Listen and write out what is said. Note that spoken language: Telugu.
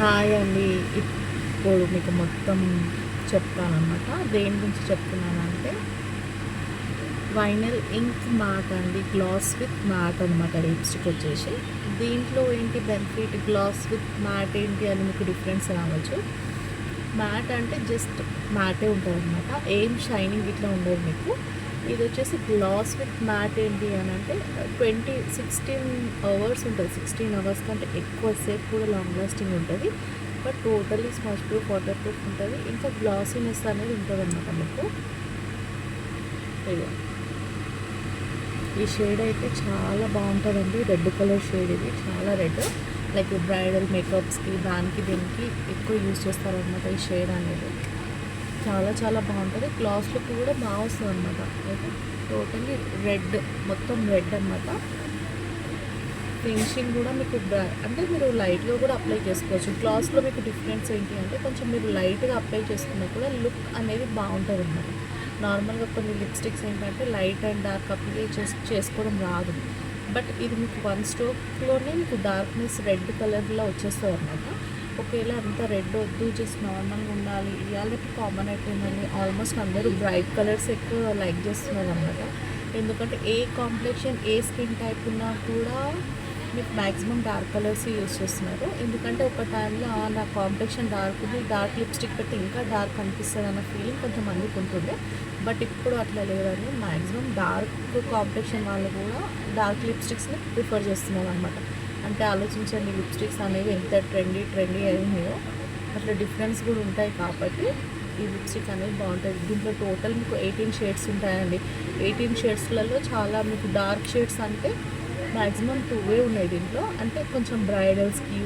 హాయ్ అండి. ఇప్పుడు మీకు మొత్తం చెప్తానన్నమాట. దేని గురించి చెప్తున్నానంటే వైనల్ ఇంక్ మ్యాట్ అండి. గ్లాస్ విత్ మ్యాట్ అనమాట లిప్స్టిక్ వచ్చేసి. దీంట్లో ఏంటి బెనిఫిట్, గ్లాస్ విత్ మ్యాట్ ఏంటి అని మీకు డిఫరెన్స్ రావచ్చు. మ్యాట్ అంటే జస్ట్ మ్యాటే ఉంటుంది అనమాట, ఏం షైనింగ్ ఇట్లా ఉండదు మీకు. ఇది వచ్చేసి గ్లాస్ విత్ మ్యాట్ ఏంటి అని అంటే 16 అవర్స్ ఉంటుంది. 16 అవర్స్ కంటే ఎక్కువసేపు కూడా లాంగ్ లాస్టింగ్ ఉంటుంది. But totally smudge proof, water proof ఉంటుంది. ఇంకా గ్లాసీనెస్ అనేది ఉంటుంది అనమాట మీకు. ఇదిగో ఈ షేడ్ అయితే చాలా బాగుంటుందండి. రెడ్ కలర్ షేడ్, ఇది చాలా రెడ్. లైక్ బ్రైడల్ మేకప్స్కి దానికి దీనికి ఎక్కువ యూజ్ చేస్తారనమాట ఈ షేడ్ అనేది. చాలా చాలా బాగుంటుంది. క్లాస్ లుక్ కూడా బాగా వస్తుంది అనమాట. అయితే టోటలీ రెడ్, మొత్తం రెడ్ అనమాట. ఫినిషింగ్ కూడా మీకు అంటే మీరు లైట్గా కూడా అప్లై చేసుకోవచ్చు. గ్లాస్లో మీకు డిఫరెన్స్ ఏంటి అంటే కొంచెం మీరు లైట్గా అప్లై చేసుకున్నా కూడా లుక్ అనేది బాగుంటుంది అనమాట. నార్మల్గా కొన్ని లిప్స్టిక్స్ ఏంటంటే లైట్ అండ్ డార్క్ అప్లై చేసుకోవడం రాదు. బట్ ఇది మీకు వన్ స్ట్రోక్లోనే మీకు డార్క్నెస్ రెడ్ కలర్లో వచ్చేస్తుంది అనమాట. ఒకవేళ అంత రెడ్ వద్దు, జస్ట్ నార్మల్గా ఉండాలి, ఇవాళ కామన్ అయిపోయిందని ఆల్మోస్ట్ అందరూ బ్రైట్ కలర్స్ ఎక్కువ లైక్ చేస్తున్నారు అనమాట. ఎందుకంటే ఏ కాంప్లెక్షన్, ఏ స్కిన్ టైప్ ఉన్నా కూడా మీకు మ్యాక్సిమం డార్క్ కలర్స్ యూజ్ చేస్తున్నారు. ఎందుకంటే ఒక టైంలో నా కాంప్లెక్షన్ డార్క్ ఉంది, డార్క్ లిప్స్టిక్ పెట్టి ఇంకా డార్క్ అనిపిస్తుంది అన్న ఫీలింగ్ కొంతమందికి ఉంటుండే. బట్ ఇప్పుడు అట్లా లేదండి. మ్యాక్సిమం డార్క్ కాంప్లెక్షన్ వాళ్ళు కూడా డార్క్ లిప్స్టిక్స్ని ప్రిఫర్ చేస్తున్నారు అనమాట. అంటే ఆలోచించండి, లిప్స్టిక్స్ అనేవి ఎంత ట్రెండీ అయినాయో అట్లా డిఫరెన్స్ కూడా ఉంటాయి. కాబట్టి ఈ లిప్స్టిక్ అనేది బాగుంటుంది. దీంట్లో టోటల్ మీకు 18 షేడ్స్ ఉంటాయండి. 18 షేడ్స్లలో చాలా మీకు డార్క్ షేడ్స్ అంటే మ్యాక్సిమం 2 ఉన్నాయి దీంట్లో. అంటే కొంచెం బ్రైడల్స్కి